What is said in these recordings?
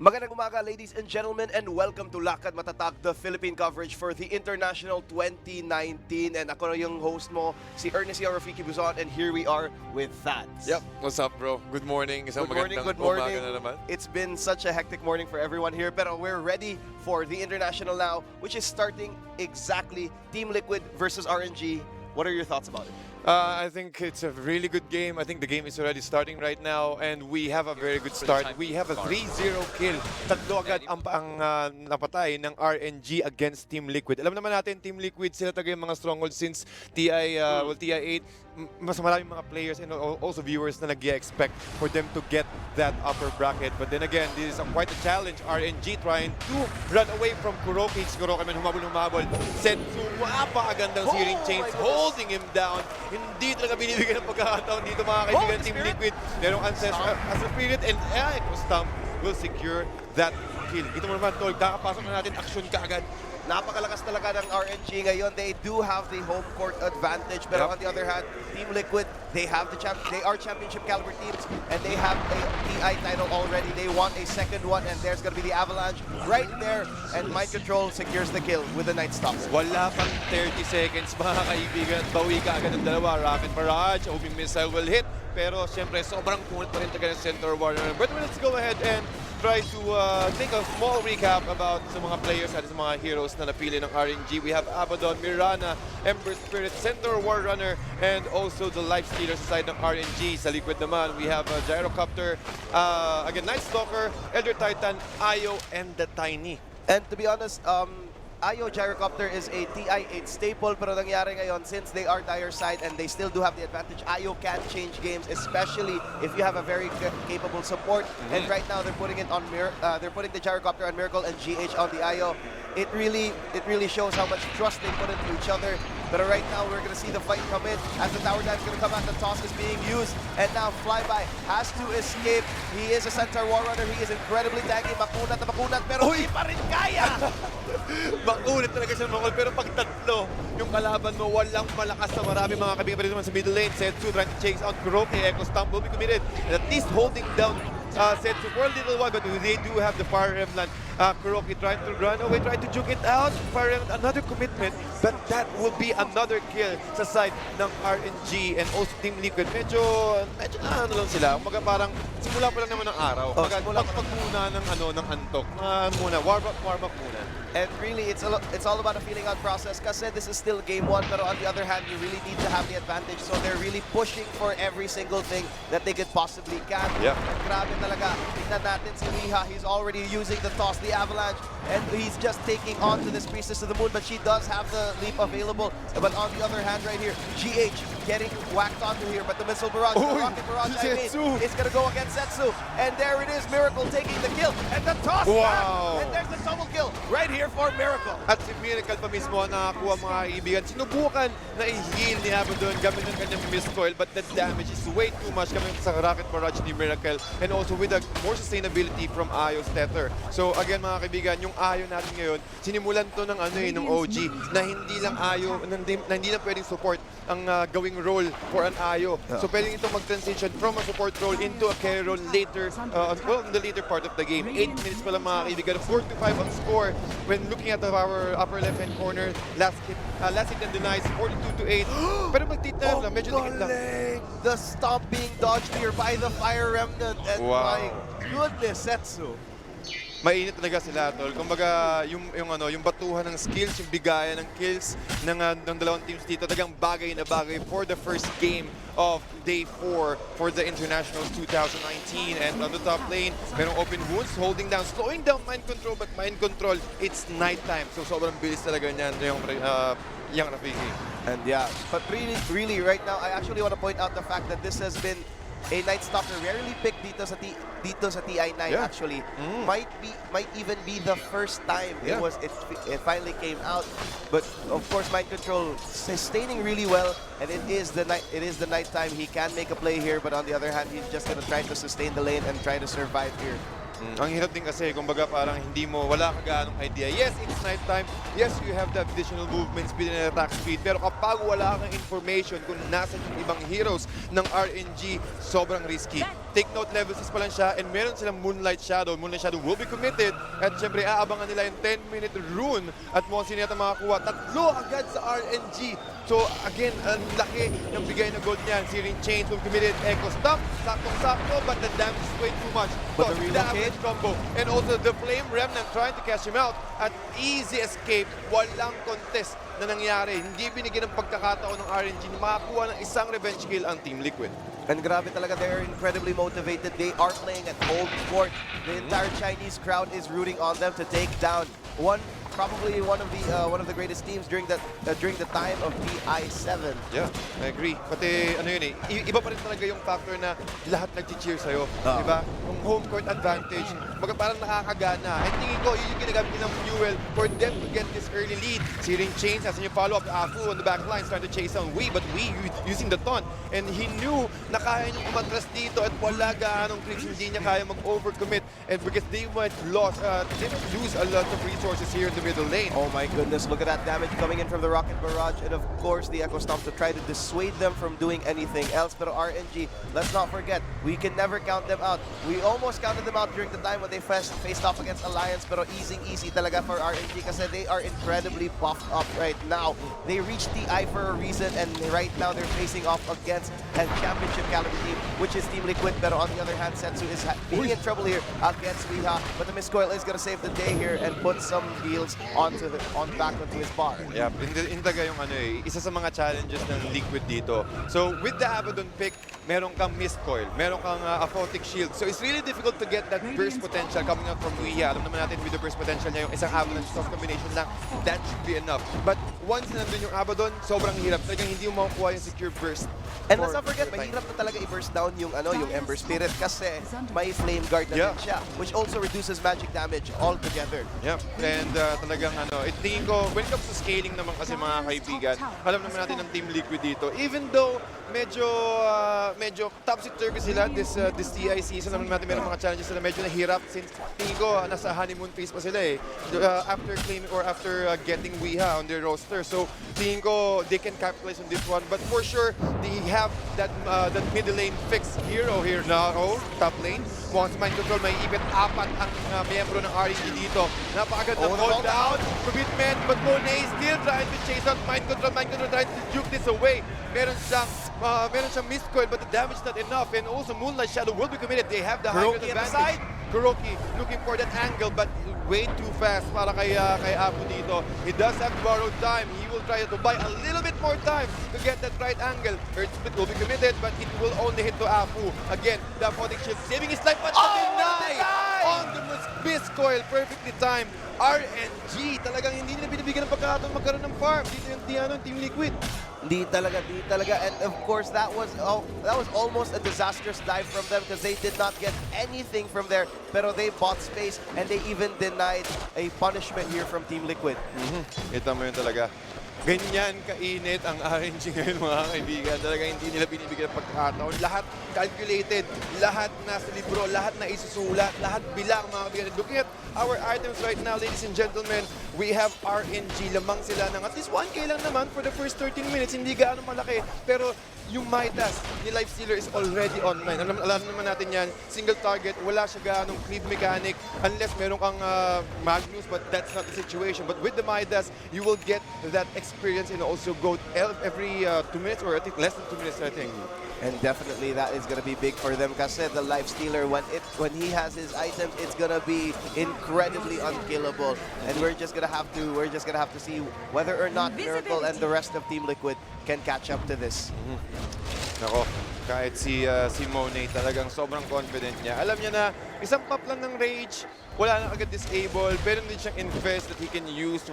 Magandang umaga, ladies and gentlemen, and welcome to Lakad Matatag, the Philippine coverage for the International 2019. And ako na yung host mo, si Rafiki, and here we are with that. Yep, what's up, bro? Good morning. Isang good magandang morning. umaga na naman. It's been such a hectic morning for everyone here, but we're ready for the International now, which is starting exactly Team Liquid versus RNG. What are your thoughts about it? I think it's a really good game. I think the game is already starting right now, and we have a very good start. We have a 3-0 kill. Tatlo agad ang napatay ng RNG against Team Liquid. Alam naman natin, Team Liquid, sila talaga yung mga stronghold since TI8. Mas maraming mga players and also viewers na nag-expect for them to get that upper bracket. But then again, this is quite a challenge. RNG trying to run away from Kuroki. Kuroki man humabol. Sensu, apakagandang searing chains, holding him down. Hindi talaga binibigyan ng pagkakataon dito mga kaibigan Team Liquid. Merong Ancestral as a spirit and Stomp will secure that kill. Dito mo naman, Tol, kakapasok na natin, action kaagad. Napakalakas talaga ng RNG ngayon. They do have the home court advantage, but on the other hand, Team Liquid, they are championship caliber teams, and they have a TI title already. They want a second one, and there's going to be the Avalanche right there, and Mind Control secures the kill with the Night Stalker. Wala pang 30 seconds mga kaibigan. Bawi ka agad ng dalawa. Rocket Barrage, homing missile will hit. Pero siyempre, sobrang kunit pa rin talaga ng Center Warrior. But let's go ahead and try to take a small recap about sa mga players at sa mga heroes na napili ng RNG. We have Abaddon, Mirana, Ember Spirit, Center War Runner, and also the Life Stealer sa side ng RNG. Sa Liquid naman, we have Gyrocopter, again, Night Stalker, Elder Titan, Ayo, and the Tiny. And to be honest, Ayo Gyrocopter is a TI8 staple, pero nangyari ngayon, since they are dire side and they still do have the advantage, Ayo can change games, especially if you have a very capable support. And right now they're putting it on they're putting the Gyrocopter on Miracle and GH on the Ayo. It really shows how much trust they put into each other. But right now we're gonna see the fight come in as the tower dive is gonna come out. The toss is being used, and now Flyby has to escape. He is a Centaur War Runner. He is incredibly tanky. Makunat na makunat, pero hindi pa rin kaya. Makunit talaga siya makul, pero pag tatlo yung kalaban mo, walang malakas na marami mga kaibigan pa rin naman sa middle lane. Setsu trying to chase out Kuroki. Echo Stomp will be committed, and at least holding down Setsu for a little while, but they do have the Fire Remnant. Kuroki trying to run away, trying to juke it out. Fire Remnant, another commitment, but that will be another kill sa side ng RNG and also Team Liquid. Medyo ano lang sila. Umaga parang simula pa lang naman ng araw. Pag muna ng antok. Warm up muna. And really, it's all about a feeling out process. Kasi this is still game one, but on the other hand, you really need to have the advantage. So they're really pushing for every single thing that they could possibly can. Yeah. Grabe talaga. Tignan natin si Riha. He's already using the toss, the avalanche, and he's just taking on to this Priestess of the Moon, but she does have the leap available. But on the other hand, right here, GH getting whacked onto here, but the missile barrage, the rocket barrage, is gonna go against Setsu. And there it is, Miracle taking the kill, and the toss back, and there's the double kill right here for Miracle. At si Miracle pa mismo nakakuha mga kaibigan. Sinubukan na i-heal ni Abaddon gamit ng kanyang missed coil, but the damage is way too much gamit sa rocket barrage ni Miracle, and also with a more sustainability from Ayo's Tether. So again mga kaibigan, yung Ayo natin ngayon, sinimulan to ng ng OG na hindi lang Ayo, na hindi na pwedeng support ang gawing role for an Ayo. So pwedeng itong mag-transition from a support role into a carry role later, in the later part of the game. 8 minutes pa lang mga kaibigan, 4-5 ang score. When looking at our upper left-hand corner, last hit and denies, 42-8. Pero magtitnan lang, medyo dikit lang. The stomp being dodged here by the Fire Remnant, and my goodness, Setsu. Mainit talaga sila, Tol. Kumbaga, yung batuhan ng skills, yung bigayan ng kills ng dalawang teams dito, talagang bagay na bagay for the first game of Day 4 for the Internationals 2019. And on the top lane, merong open wounds, holding down, slowing down Mind Control, but Mind Control, it's nighttime. So sobrang bilis talaga niyan yung Rafiki. And yeah, but really right now, I actually want to point out the fact that this has been a Night Stalker rarely picked dito sa TI9 actually. Might even be the first time it finally came out. But of course, Mind Control sustaining really well, and it is the night time. He can make a play here, but on the other hand, he's just gonna try to sustain the lane and try to survive here. Ang hirap din kasi, kumbaga parang wala ka gaanong idea. Yes, it's nighttime. Yes, you have the additional movement speed and attack speed. Pero kapag wala kang information kung nasan yung ibang heroes ng RNG, sobrang risky. take note level 6 pa lang siya, and meron silang Moonlight Shadow. Moonlight Shadow will be committed, at syempre aabangan nila yung 10-minute rune, at mukhang sino yata makakuha. Tatlo agad sa RNG. So again, ang laki ng bigay na gold niyan. Searing Chains will be committed. Echo Stomp, saktong-sakto, but the damage is way too much. But So the damage combo. And also the Flame Remnant trying to catch him out. At easy escape, walang contest na nangyari. Hindi binigyan ng pagkakataon ng RNG na makakuha ng isang revenge kill ang Team Liquid. And grabe talaga, they're incredibly motivated. They are playing at home court. The entire Chinese crowd is rooting on them to take down probably one of the greatest teams during the time of TI7. Yeah, I agree. Pati ano yun iba pa rin talaga yung factor na lahat nag-cheer sa'yo. Diba? Yung home court advantage, parang nakakagana. And tingin ko, yun yung ginagamit nilang fuel for them to get this early lead. Searing Chains has a new follow-up. Afu on the back line starting to chase down Wii, but Wii using the taunt. And he knew na kaya niyong umatras dito at wala gaanong creeps, hindi niya kaya mag-overcommit. And because they might lose a lot of resources here in the middle lane. Oh my goodness, look at that damage coming in from the Rocket Barrage, and of course the Echo Stomp to try to dissuade them from doing anything else. But RNG, let's not forget, we can never count them out. We almost counted them out during the time when they faced off against Alliance, pero easy talaga for RNG kasi they are incredibly buffed up right now. They reached TI for a reason, and right now they're facing off against a championship caliber team, which is Team Liquid. Pero on the other hand, Setsu is being in trouble here against Weeha, but the Miss Coil is gonna save the day here and put some heals back onto his bar. Yeah, in talaga yung isa sa mga challenges ng Liquid dito. So with the Abaddon pick, meron kang Mist Coil, meron kang Aphotic Shield. So it's really difficult to get that burst potential coming out from Weeha. Alam naman natin with the burst potential niya, yung isang Abaddon soft combination lang, that should be enough. But once na nandun yung Abaddon, sobrang hirap. Talagang hindi mo makukuha yung secure burst. And let's not forget, mahirap na talaga i-burst down yung Ember Spirit kasi may Flame Guard na din siya, which also reduces magic damage altogether. Yeah, and talagang tingin ko, when it comes to scaling naman kasi mga kaibigan, alam naman natin ng Team Liquid dito, even though medyo topsy-turvy sila this TI season, naman natin meron mga challenges sila, medyo nahirap since tingin ko nasa honeymoon phase pa sila after claiming or after getting Weeha on their roster. So tingin ko they can capitalize on this one, but for sure they have that middle lane fixed hero here na top lane. Once mind control, may ipit apat ang miyembro ng RNG dito. Napakaganda hold down, commitment, but Monet still trying to chase out mind control trying to juke this away. Meron siyang missed coil, but the damage not enough, and also Moonlight Shadow will be committed. They have the high ground advantage. Kuroki looking for that angle, but way too fast para kay Apu dito. He does have borrowed time. He will try to buy a little bit more time to get that right angle. Earth Split will be committed, but it will only hit to Apu. Again, the Aphotic Shield saving his life, but deny on the Miss Coil. Perfectly timed. RNG, talagang hindi nila binibigyan ng pagkakataon magkaroon ng farm. Dito yung Team Liquid. Di talaga. And of course, that was almost a disastrous dive from them because they did not get anything from there. Pero they bought space and they even denied a punishment here from Team Liquid. Kita mo yun talaga. Ganyan kainit ang RNG ngayon, mga kaibigan. Talaga hindi nila binibigyan ng pagkakataon. Lahat calculated, lahat nasa libro, lahat na isusulat, lahat bilang, mga kaibigan. Looking at our items right now, ladies and gentlemen, we have RNG. Lamang sila ng at least 1K lang naman for the first 13 minutes. Hindi gaano malaki. Pero yung Midas ni Lifestealer is already online. Alam naman natin yan, single target, wala siya gaanong creep mechanic unless meron kang Magnus, but that's not the situation. But with the Midas, you will get that experience and also go every 2 minutes, or I think less than 2 minutes, I think. And definitely that is going to be big for them kasi the Lifestealer, when he has his items, it's going to be incredibly unkillable. And we're just going to have to see whether or not Miracle and the rest of Team Liquid can catch up to this. Nako, kahit si Monet talagang sobrang confident niya. Alam niya na isang pop lang ng Rage, wala na agad disable, pero din siyang invest that he can use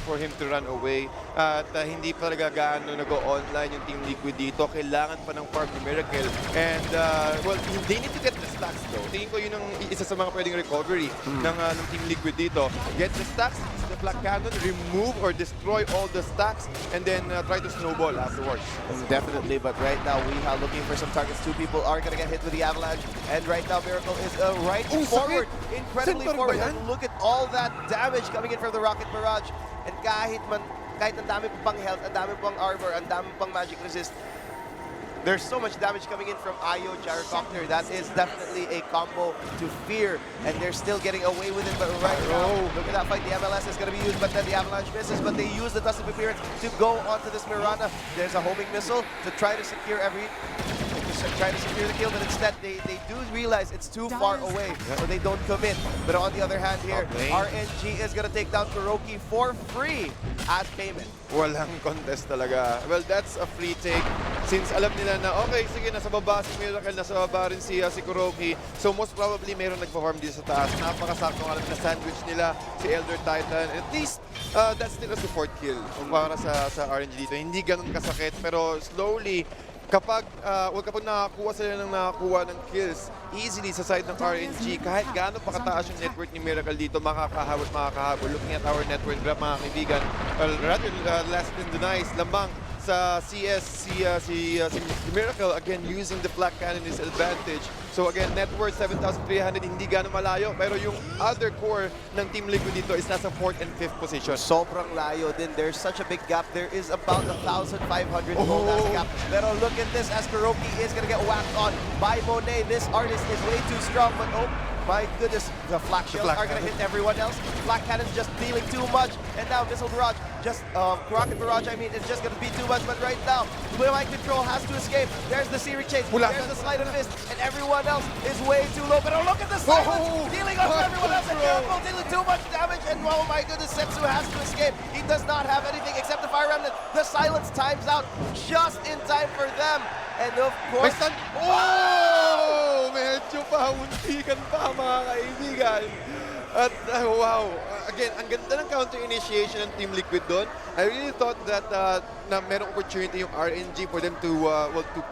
for him to run away. At hindi pa talaga gaano nag-online yung Team Liquid dito. Kailangan pa ng farm ni Miracle. And, well, they need to get the stacks though. Tingin ko yun ang isa sa mga pwedeng recovery ng Team Liquid dito. Get the stacks, use the Black Cannon, remove or destroy all the stacks, and then try to snowball afterwards. Definitely, but right now we are looking for some targets. 2 people are going to get hit with the avalanche, and right now Miracle is right forward, incredibly forward. And look at all that damage coming in from the Rocket Barrage. And kahit ang dami pang health, ang dami pang armor, ang dami pang magic resist, There's so much damage coming in from Ayo Gyrocopter. That is definitely a combo to fear, and they're still getting away with it. But right now, look at that fight. The MLS is going to be used, but then the Avalanche misses. But they use the Dust of Appearance to go onto this Mirana. There's a homing missile to try to secure the kill, but instead they do realize it's too far away, so they don't commit. But on the other hand here, RNG is going to take down Kuroki for free as payment. Walang contest talaga. Well, that's a free take. Since alam nila na, okay, sige, nasa baba si Miracle, nasa baba rin si Kuroki. So most probably, mayroon nagpa-farm dito sa taas. Napakasakto nga na sandwich nila si Elder Titan. At least, that's still a support kill para sa RNG dito. Hindi ganun kasakit, pero slowly, kapag nakakuha sila ng kills easily sa side ng RNG, kahit gaano pa kataas yung network ni Miracle dito, makakahabol. Looking at our network graph, mga kaibigan, rather last in the nice, lamang sa CS, si Miracle, again, using the flak cannon is advantage. So again, net worth 7,300, hindi gano'ng malayo, pero yung other core ng Team Liquid dito is nasa 4th and 5th position. Sobrang layo din. There's such a big gap. There is about 1,500 gold as a gap. Pero look at this as Kuroki is gonna get whacked on by Monet. This artist is way too strong, but oh my goodness, the flak shells are gonna hit everyone else. Flak cannon's just dealing too much, and now Missile Barrage, Rocket Barrage, I mean, it's just gonna be too much. But right now, Mind Control has to escape. There's the Searing Chase, there's the Slide of Fist, and everyone else is way too low. But oh, look at the silence, dealing off everyone else, and Miracle dealing too much damage. And oh my goodness, Setsu has to escape. He does not have anything except the Fire Remnant. The silence times out just in time for them. And of course, medyo pauntikan pa, mga kaibigan. At wow, again, ang ganda ng counter initiation ng Team Liquid doon. I really thought that na merong opportunity yung RNG for them to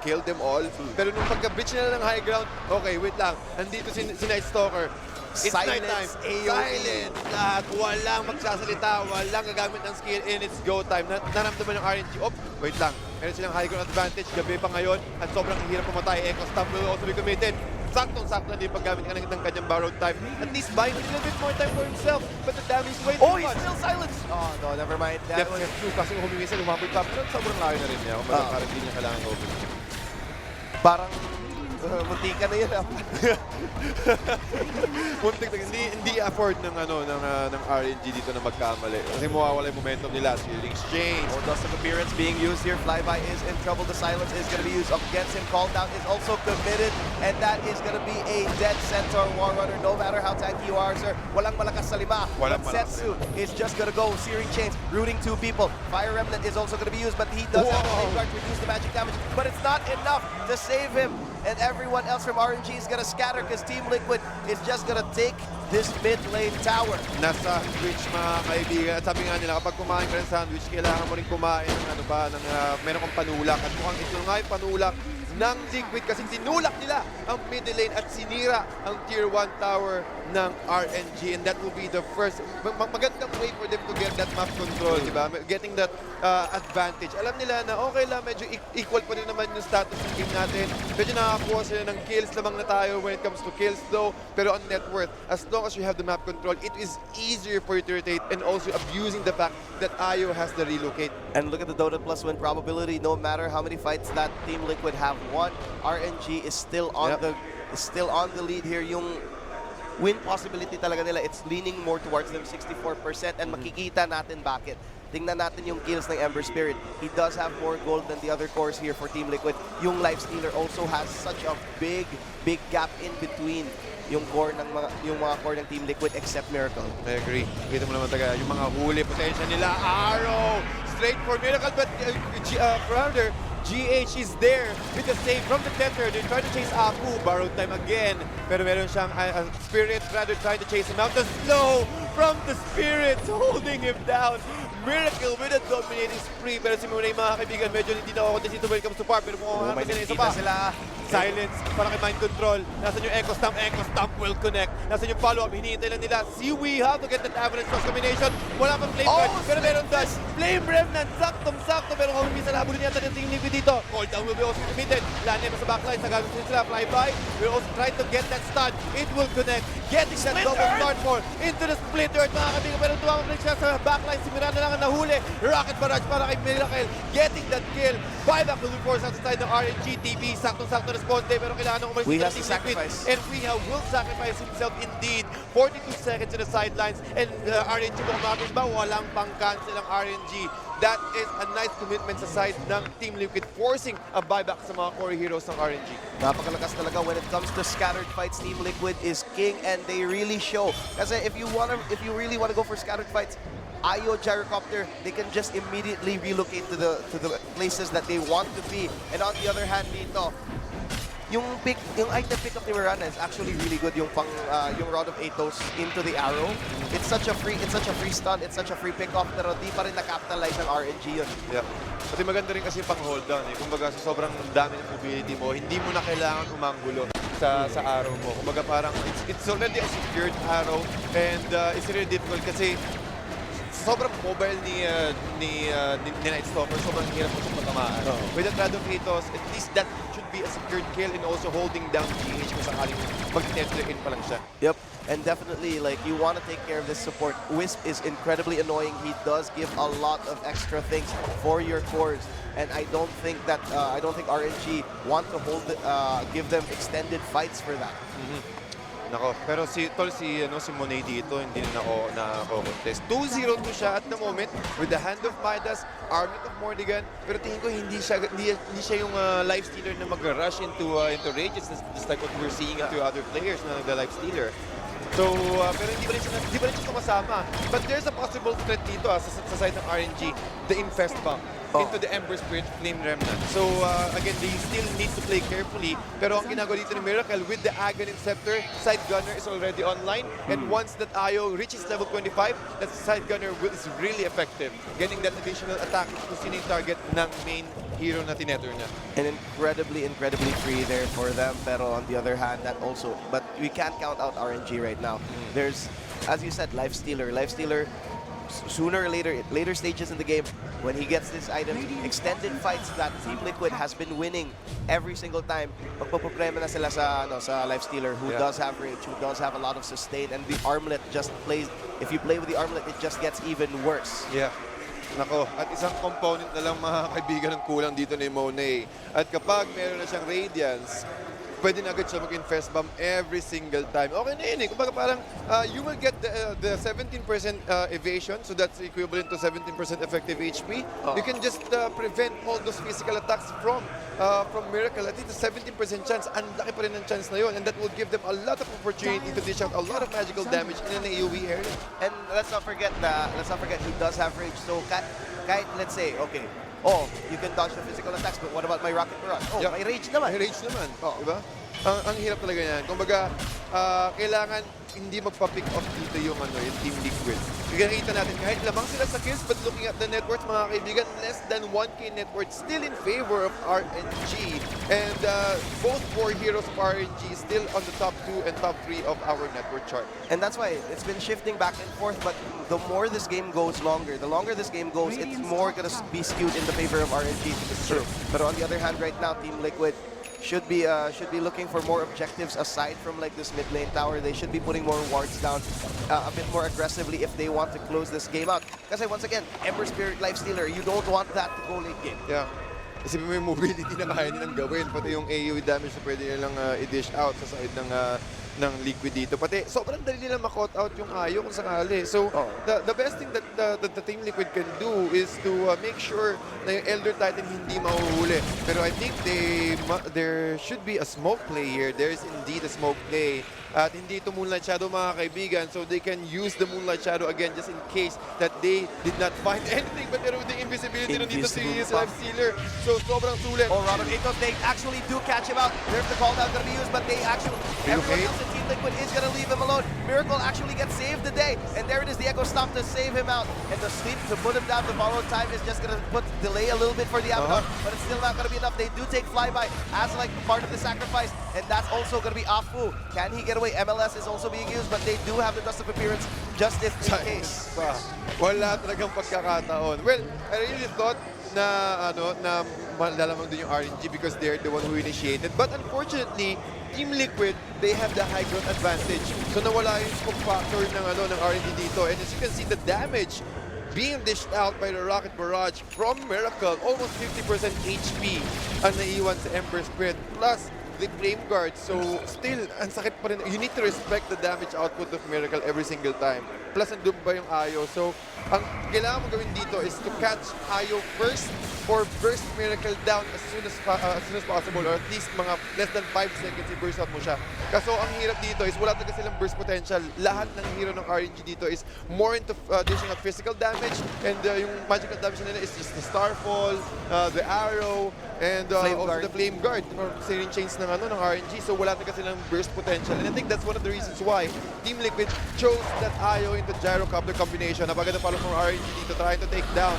kill them all. Pero nung pagka-breach nila ng high ground, okay, wait lang, nandito si Night Stalker. It's nighttime. Silent. Lahat. Walang magsasalita. Walang gagamit ng skill. And it's go time. Naramdaman ng RNG. Oh, wait lang. Meron silang high ground advantage. Gabi pa ngayon. At sobrang hirap pumatay. Echo Stamp will also be committed. Saktong-sakto na din paggamit ka ng kanyang borrowed time. At least buying a little bit more time for himself. But the damage is way too much. He's still silenced. Oh, no, never mind. That was true. Kasi humiminsan, lumabot pa. Pero sobrang layo na rin niya. Parang hindi niya kailangan open. Parang munti ka na yun. Muntik na, hindi afford ng RNG dito na magkamali. Kasi mawawala yung momentum nila. Stealing exchange. More Dust of Appearance being used here. Flyby is in trouble. The silence is going to be used against him. Call down is also committed. And that is going to be a dead Centaur War Runner. No matter how tanky you are, sir. Walang malakas sa lima. But Setsu is just going to go. Searing Chains, rooting 2 people. Fire Remnant is also going to be used, but he does have a safeguard to reduce the magic damage. But it's not enough to save him. And everyone else from RNG is going to scatter because Team Liquid is just going to take this mid lane tower. Nasa sandwich, mga kaibigan. At sabi nga nila, kapag kumain ka ng sandwich, kailangan mo rin kumain ng meron kang panulak. At mukhang ito nga yung panulak ng Liquid kasi tinulak nila ang middle lane at sinira ang tier 1 tower ng RNG, and that will be the first magandang way for them to get that map control, di ba? Getting that advantage. Alam nila na okay lang, medyo equal pa rin naman yung status ng game natin. Medyo nakakuha sila ng kills lamang na tayo when it comes to kills though, pero on net worth, as long as you have the map control, it is easier for you to rotate and also abusing the fact that Ayo has the relocate. And look at the Dota Plus win probability. No matter how many fights that Team Liquid have won, RNG is still on the lead here. Yung win possibility talaga nila, it's leaning more towards them, 64%, and makikita natin bakit. Tingnan natin yung kills ng Ember Spirit. He does have more gold than the other cores here for Team Liquid. Yung Lifestealer also has such a big gap in between yung mga core ng Team Liquid except Miracle. I agree. Kita mo naman taga yung mga huli potential nila. Arrow! Straight for Miracle, but rather, GH is there with the save from the Tether. They're trying to chase Aku. Borrowed time again. Pero meron siyang Spirit rather trying to chase him out. The slow from the Spirit holding him down. Miracle with a dominating spree. Pero si Monet, mga kaibigan, medyo hindi na ako dito when it comes to par. Pero mukhang hanggang sila isa pa. Silence para kay Mind Control. Nasaan yung Echo Stamp? Echo Stamp will connect. Nasaan yung follow-up? Hinihintay lang nila. See, we have to get that Avalanche cross combination. Wala pang Flame Guard, pero meron dash. Flame Remnant, saktong-sakto. Pero kung minsan habulin yata ng Team Liquid dito. Call down will be also committed. Lanya pa sa backline. Sa gagawin sila, fly-by. We'll also try to get that stun. It will connect. Getting that double start for into the split earth, mga kaibigan. Pero tumamabalik siya sa backline. Si Miranda lang ang nahuli. Rocket barrage para kay Miracle. Getting that kill. Buyback will be forced outside ng RNG TV. Saktong-sakto responde. Pero kailangan ng umalis We ng have to Team Liquid. sacrifice. And Weha will sacrifice himself indeed. 42 seconds in the sidelines. And RNG kung makakit ba, walang pang-cancel ang RNG. That is a nice commitment sa side ng Team Liquid, forcing a buyback sa mga core heroes ng RNG. Napakalakas talaga when it comes to scattered fights. Team Liquid is king and they really show. Kasi if you really want to go for scattered fights, Ayo Gyrocopter, they can just immediately relocate to the places that they want to be. And on the other hand dito, yung item pick up ni Miranda is actually really good. Yung Rod of Athos into the arrow. It's such a free stun, it's such a free pick off, pero di pa rin na-capitalize ng RNG yun. Yeah. Pati maganda rin kasi pang hold down eh. Kumbaga sa sobrang dami ng mobility mo, hindi mo na kailangan umanggulo sa arrow mo. Kumbaga parang it's already a secured arrow and it's really difficult kasi sobrang mobile ni Night Stalker, sobrang hirap mo siyang matamaan. With the Rod of Athos, at least that should be a secured kill and also holding down GH kung sakaling mag-netler in pa lang siya. Yep, and definitely, like, you want to take care of this support. Wisp is incredibly annoying. He does give a lot of extra things for your cores, and I don't think RNG want to give them extended fights for that. Nako, pero si Monet dito hindi na contest. 2-0 to siya at the moment with the hand of Midas, Army of Mordigan, pero tingin ko hindi siya yung life stealer na mag-rush into rage. It's just like what we're seeing into other players na the life stealer. So, pero hindi pa rin siya sumasama. But there's a possible threat dito sa side ng RNG, the Infest Bomb into the Ember Spirit Flame Remnant. So, again, they still need to play carefully. Pero ang ginagawa dito ni Miracle with the Aghanim Scepter, Side Gunner is already online. And once that Ayo reaches level 25, that Side Gunner is really effective. Getting that additional attack kung sino yung target ng main hero na tinether niya. And incredibly free there for them. Pero on the other hand, but we can't count out RNG right now. There's, as you said, Life Stealer. Sooner or later stages in the game, when he gets this item, extended fights that Team Liquid has been winning every single time. Magpaproblema na sila sa Life Stealer, who does have rage, who does have a lot of sustain, and the armlet just plays. If you play with the armlet, it just gets even worse. Yeah. Nako, at isang component na lang mga kaibigan ng kulang dito ni Monet. At kapag meron na siyang Radiance, pwede na agad siya mag-infest bomb every single time. Okay na yun eh. Kumbaga parang you will get the 17% evasion, so that's equivalent to 17% effective HP. You can just prevent all those physical attacks from Miracle. At least a 17% chance, ang laki pa rin ng chance na yun. And that will give them a lot of opportunity to dish out a lot of magical damage in an AoE area. And let's not forget he does have rage. So kahit let's say, okay, you can dodge the physical attacks, but what about my rocket barrage? May rage naman. May rage naman, diba? Ang hirap talaga yan. Kumbaga, kailangan hindi magpa-pick off dito yung Team Liquid. Nakikita natin, kahit lamang sila sa kills, but looking at the net worth, mga kaibigan, less than 1K net worth, still in favor of RNG. And both four heroes of RNG still on the top 2 and top 3 of our net worth chart. And that's why it's been shifting back and forth, but the more this game goes longer, the longer this game goes, it's more going to be skewed in the favor of RNG. It's true. But on the other hand, right now, Team Liquid should be looking for more objectives aside from like this mid lane tower. They should be putting more wards down a bit more aggressively if they want to close this game out. Kasi once again, Ember Spirit Life Stealer, you don't want that to go late game. Yeah. Kasi may mobility na kaya nilang gawin. Pati yung AoE damage na pwede nilang i-dish out sa side ng Liquid dito. Pati sobrang dali nilang ma-cut out yung Ayo kung sakali. So, the best thing that the Team Liquid can do is to make sure na yung Elder Titan hindi mahuhuli. Pero I think there should be a smoke play here. There is indeed a smoke play. At hindi ito Moonlight Shadow, mga kaibigan. So they can use the Moonlight Shadow again just in case that they did not find anything. But meron the invisibility rin dito si Life Stealer. So sobrang sulit. Rod of Athos, they actually do catch him out. There's the call down going to be used, but they actually... Everyone else and Team Liquid is going to leave him alone. Miracle actually gets saved today, and there it is, the Echo Stomp to save him out. And the sleep to put him down, the borrowed time is just going to delay a little bit for the Abaddon, but it's still not going to be enough. They do take flyby as like part of the sacrifice, and that's also going to be Afu. Can he get away? MLS is also being used, but they do have the Dust of Appearance just in case. Wala talagang pagkakataon. Well, I really thought na malalamang din yung RNG because they're the one who initiated. But unfortunately, Team Liquid, they have the high ground advantage. So nawala yung scope factor ng RNG dito. And as you can see, the damage being dished out by the Rocket Barrage from Miracle, almost 50% HP ang naiwan sa Ember Spirit. Plus, the Flame Guard. So, still, ang sakit pa rin. You need to respect the damage output of Miracle every single time. Plus, andun ba yung Ayo? So, ang kailangan mo gawin dito is to catch Ayo first or burst Miracle down as soon as possible, or at least mga less than 5 seconds i-burst out mo siya. Kaso ang hirap dito is wala talaga silang burst potential. Lahat ng hero ng RNG dito is more into dishing out physical damage, and yung magical damage nila is just the Starfall, the Arrow, and also the Flame Guard or Searing Chains ng RNG. So wala talaga silang burst potential, and I think that's one of the reasons why Team Liquid chose that Ayo into Gyrocopter combination. Napaganda follow from RNG dito, trying to take down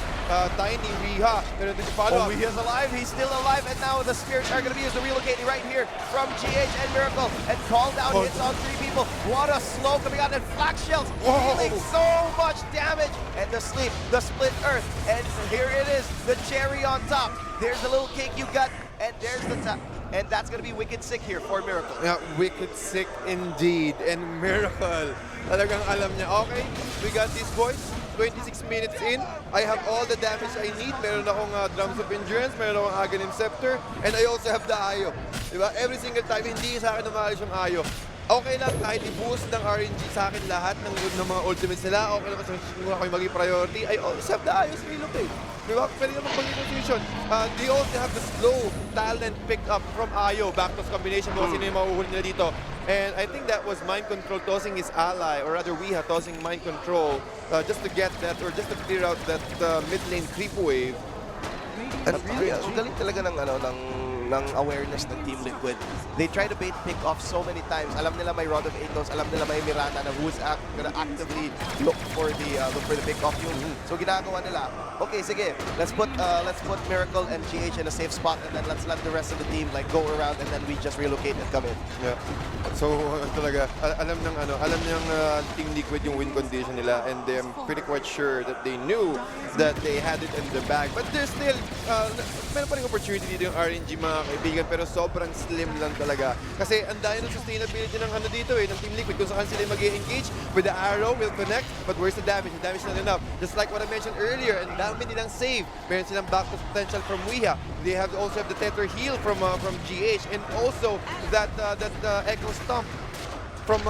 Tiny, Riha, pero did you follow up? He is alive, he's still alive, and now the Spirits are going to be used to relocate right here from GH and Miracle, and call down hits on 3 people. What a slow coming out, and Flak Shells dealing so much damage, and the sleep, the split earth, and here it is, the cherry on top. There's the little cake you got, and there's the top. And that's going to be wicked sick here for Miracle. Yeah, wicked sick indeed. And Miracle, talagang alam niya, okay, we got these boys. 26 minutes in, I have all the damage I need. Meron akong Drums of Endurance, meron akong Aghanim Scepter, and I also have the Ayo. Diba? Every single time, hindi sa akin umalis yung Ayo. Okay lang, kahit i-boost ng RNG sa akin lahat ng mga ultimates nila, okay lang kasi muna kayo maging priority, I always have the Ayo sa relocate. Diba? Pwede naman mag-position. They also have the slow talent picked up from Ayo, Backtoss combination, kung sino yung mahuhuli nila dito. And I think that was Mind Control tossing his ally, or rather Weeha tossing Mind Control just to get that, or just to clear out that mid lane creep wave. And really, ang galing talaga ng awareness ng Team Liquid. They try to bait pick off so many times. Alam nila may Rod of Atos, alam nila may Mirana na who's gonna actively look for the pick off yung. So ginagawa nila, okay, sige, let's put Miracle and GH in a safe spot, and then let's let the rest of the team like go around, and then we just relocate and come in. Yeah. So talaga alam ng Team Liquid yung win condition nila, and I'm pretty quite sure that they knew that they had it in the bag. But there's still meron pa ring opportunity dito yung RNG mga kaibigan, pero sobrang slim lang talaga. Kasi ang dahil ng sustainability ng dito ng Team Liquid, kung saan sila mag-engage with the Arrow, will connect, but where's the damage? The damage not enough. Just like what I mentioned earlier, ang dami nilang save. Meron silang backtoss potential from Weeha. They also have the Tether heal from GH, and also that Echo Stomp from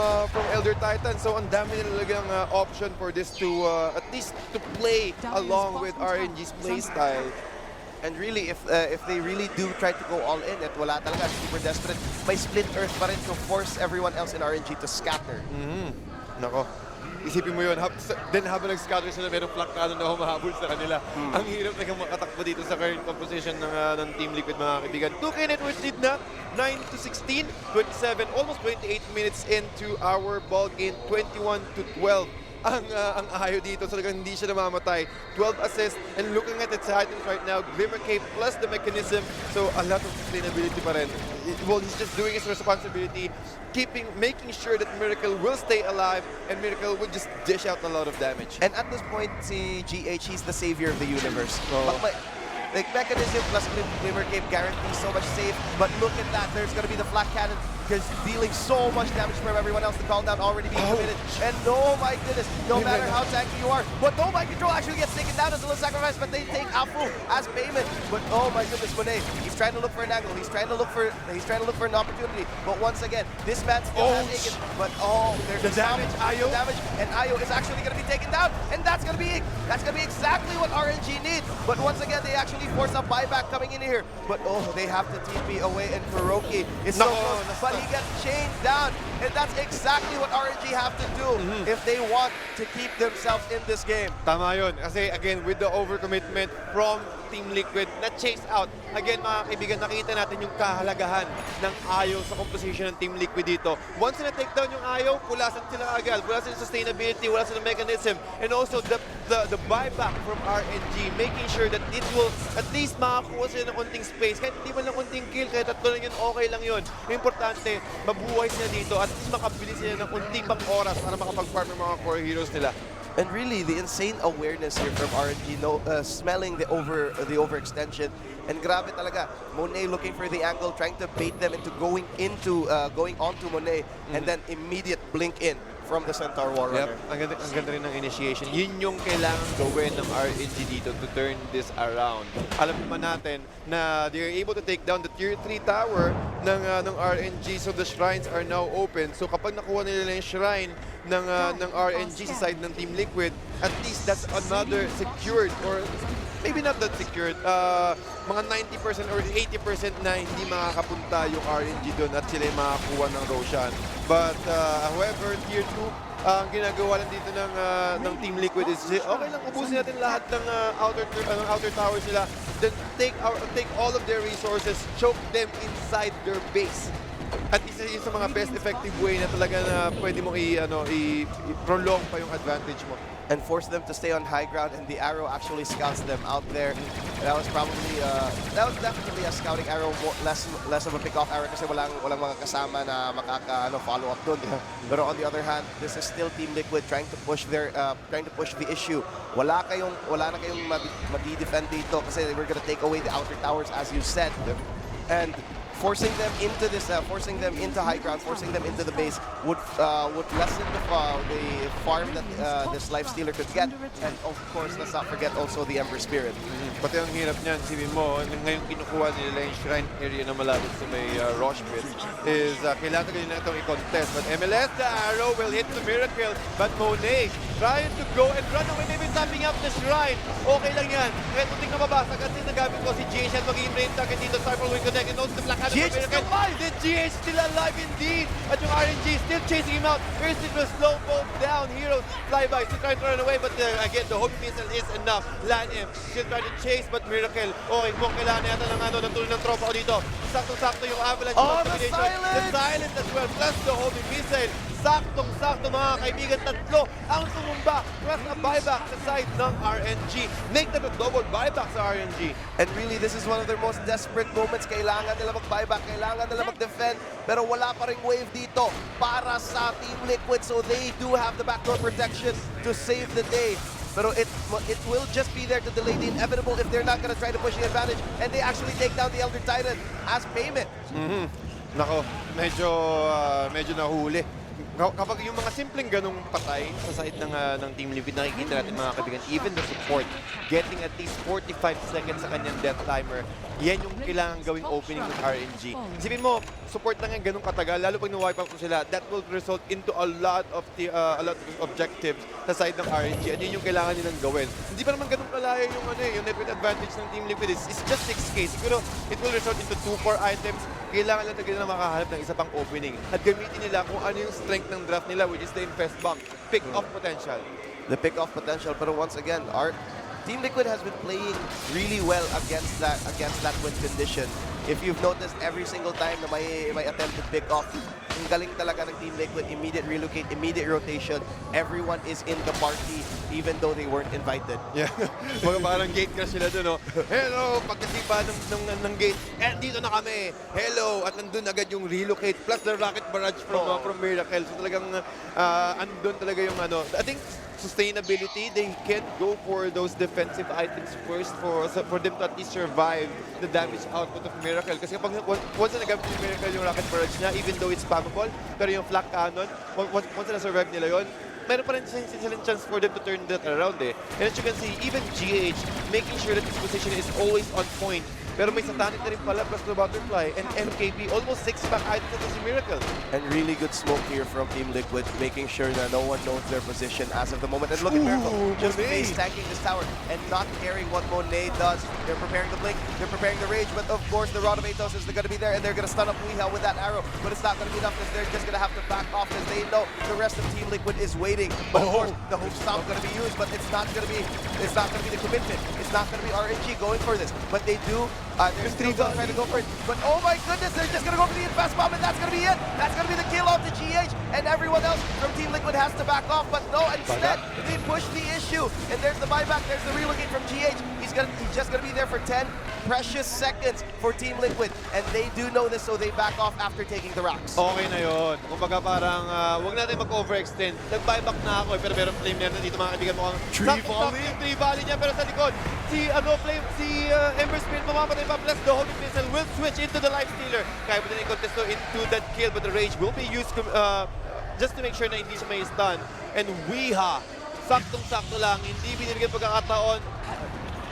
Elder Titan. So ang dami nilang option for this to at least to play along with RNG's playstyle. And really, if they really do try to go all in, at wala talaga, super desperate, may split earth pa rin to force everyone else in RNG to scatter. Nako, isipin mo yun. Then habang nag-scatter sila, merong Flakado na humahabol sa kanila. Ang hirap na makatakbo dito sa current composition ng Team Liquid, mga kaibigan. 2K Networks lead na, 9-16, 27, almost 28 minutes into our ball game, 21-12. Ang Ayo dito, so hindi siya namamatay. 12 assists, and looking at its items right now, Glimmer Cape plus the mechanism, so a lot of sustainability pa rin. Well, he's just doing his responsibility, making sure that Miracle will stay alive, and Miracle will just dish out a lot of damage. And at this point, si GH, he's the savior of the universe. Like mechanism plus Glimmer Cape guarantees so much save, but look at that, there's gonna be the Flak Cannon, because dealing so much damage from everyone else, the call down already being committed. And oh my goodness, no matter how tanky you are, but no Mind Control actually gets taken down as a little sacrifice, but they take Afu as payment. But oh my goodness, Monet, he's trying to look for an angle, he's trying to look for an opportunity. But once again, this man still has taken, but there's the damage, Ayo. Damage, and Ayo is actually gonna be taken down, and that's gonna be exactly what RNG needs. But once again, they actually force a buyback coming in here. But they have to TP away, and Kuroki is so close. But he gets chained down, and that's exactly what RNG have to do if they want to keep themselves in this game. Tama yun. Kasi again, with the overcommitment from Team Liquid na chase out. Again, mga kaibigan, nakita natin yung kahalagahan ng ayaw sa composition ng Team Liquid dito. Once na take down yung ayaw, pulasan sila agad. Wala silang sustainability, wala silang mechanism. And also the buyback from RNG, making sure that it will at least makakuha sila ng konting space. Kahit hindi man lang konting kill, kahit tatlo lang yun, okay lang yun. Yung importante, mabuhay sila dito at least makabili sila ng konting pang oras para makapag-farm ng mga core heroes nila. And really, the insane awareness here from RNG, smelling the overextension, and grabe talaga. Monet looking for the angle, trying to bait them into going onto Monet, and then immediate blink in from the Centaur Warrunner. Yep, ang ganda rin ng initiation. Yun yung kailangan gawin ng RNG dito to turn this around. Alam naman natin na they're able to take down the tier 3 tower ng RNG, so the shrines are now open. So kapag nakuha nila yung shrine ng RNG sa side ng Team Liquid, at least that's another secured, or maybe not that secured, mga 90% or 80% na hindi makakapunta yung RNG doon at sila yung makakuha ng Roshan. But however, tier 2, ang ginagawa lang dito ng Team Liquid is, okay lang, ubusin natin lahat ng outer towers nila, then take all of their resources, choke them inside their base. At isa yun sa mga best effective way na talaga na pwede mong i-prolong pa yung advantage mo. And force them to stay on high ground, and the arrow actually scouts them out there. That was probably, that was definitely a scouting arrow, less of a pick-off arrow kasi walang mga kasama na follow up dun. But on the other hand, this is still Team Liquid trying to push the issue. Wala na kayong madi-defend dito kasi we're gonna take away the outer towers, as you said. And forcing them into this, forcing them into high ground, forcing them into the base would lessen the farm that this life stealer could get, and of course, let's not forget also the Ember Spirit. Pati ang hirap niyan, sipin mo, ngayon kinukuha nila yung shrine area na malapit sa may Rosh Pit, is kailangan nila itong i-contest. But MLS, the arrow will hit the Miracle, but Monet trying to go and run away, maybe tapping up the shrine. Okay lang yan. Kahit munting na mabasag kasi nagamit ko si GH at magiging brain target dito. Cypher will connect and also the Black Hand of Miracle. The GH still alive indeed. At yung RNG still chasing him out. First it was slow both down. Heroes flyby, still trying to run away, but again, the homing missile is enough. Land him. Still trying to chase, but Miracle. Okay, mo kailangan yata ng tulong ng tropa ko dito. Saktong-sakto yung avalanche. Oh, the silence! The silence as well, plus the homing missile. Saktong-sakto mga kaibigan, tatlo ang tumumba, plus a buyback sa side ng RNG. Make that a double buyback sa RNG. And really, this is one of their most desperate moments. Kailangan nila mag-buyback, kailangan nila mag-defend, pero wala pa ring wave dito para sa Team Liquid, so they do have the backdoor protection to save the day. Pero it will just be there to delay the inevitable if they're not gonna try to push the advantage, and they actually take down the Elder Titan as payment. Nako, medyo nahuli. Kapag yung mga simpleng ganong patay sa side ng Team Liquid, nakikita natin mga kaibigan, even the support, getting at least 45 seconds sa kanyang death timer, yan yung kailangan gawing opening ng RNG. Isipin mo, support na nga ganong katagal, lalo pag na-wipe out ko sila, that will result into a lot of objectives sa side ng RNG, and yun yung kailangan nilang gawin. Hindi pa naman ganong kalaya yung network advantage ng Team Liquid. It's just 6K. Siguro, it will result into 2 core items. Kailangan lang talaga na makahanap ng isa pang opening at gamitin nila kung ano yung strength ng draft nila, which is the Infest Bank. Pick-off potential. The pick-off potential, but once again, our Team Liquid has been playing really well against that win condition. If you've noticed, every single time na may attempted pick-off, ang galing talaga ng Team Liquid, immediate relocate, immediate rotation. Everyone is in the party, even though they weren't invited. Yeah, mga parang gate crash sila doon, no? Hello, pagkasipa ng gate, and dito na kami. Hello, at nandun agad yung relocate, plus the rocket barrage from Miracle. So talagang andun talaga yung I think sustainability, they can go for those defensive items first for them to at least survive the damage output of Miracle. Kasi kapag once na nagamit yung Miracle yung rocket barrage niya, even though it's spammable, pero yung flak cannon, once na survive nila yon, meron pa rin silang chance for them to turn that around eh. And as you can see, even GH, making sure that his position is always on point Pero may Satanic na rin pala plus the Butterfly. And MKB, almost 6-pack items na si Miracle. And really good smoke here from Team Liquid, making sure that no one knows their position as of the moment. And look at Miracle, just Monet. base tanking this tower and not caring what Monet does. They're preparing the blink, they're preparing the rage, but of course the Rod of Athos is going to be there, and they're going to stun up Weehaw with that arrow. But it's not going to be enough because they're just going to have to back off as they know the rest of Team Liquid is waiting. But of course, the hook stop going to be used, but it's not going to be the commitment. It's not going to be RNG going for this, but they do. They're still going to try to go for it. But oh my goodness, they're just going to go for the Infest Bomb, and that's going to be it. That's going to be the kill off the GH, and everyone else from Team Liquid has to back off. But no, instead, they push the issue. And there's the buyback, there's the relocate from GH. He's just going to be there for 10 precious seconds for Team Liquid. And they do know this, so they back off after taking the rocks. Okay na yun. Kumbaga parang huwag natin mag-overextend. Nag-buyback na ako pero meron flame na dito mga kaibigan mo. Tree volley? Yung tree volley niya pero sa likod. Si Ember Spirit mamamatay pa plus the homing missile will switch into the life stealer. Kaya mo din i-contesto into that kill but the rage will be used just to make sure na hindi siya may stun. And Weehaw, saktong-sakto lang, hindi binibigyan pagkakataon.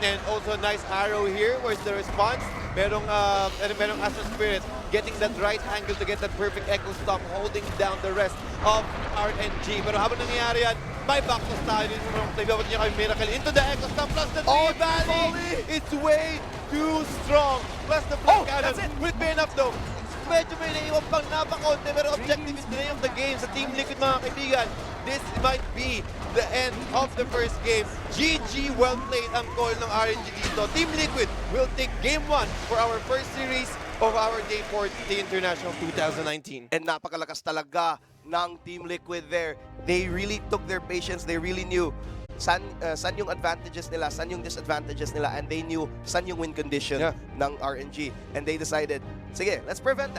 And also nice arrow here. Where's the response? Merong Astral Spirit getting that right angle to get that perfect echo stomp, holding down the rest of RNG. Pero habang nangyayari yan, may backtoss tayo din from Nagbabot niya kay Miracle into the echo stomp plus the tree valley. It's way too strong. Plus the flame cannon. Will it be enough though? Medyo may naiwan pang napakonti pero objective is the name of the game sa Team Liquid mga kaibigan. This might be the end of the first game. GG, well played ang call ng RNG dito. Team Liquid will take game 1 for our first series of our Day 4 Day International 2019. And napakalakas talaga ng Team Liquid there. They really took their patience. They really knew san yung advantages nila, san yung disadvantages nila, and they knew san yung win condition ng RNG. And they decided, sige, let's prevent that.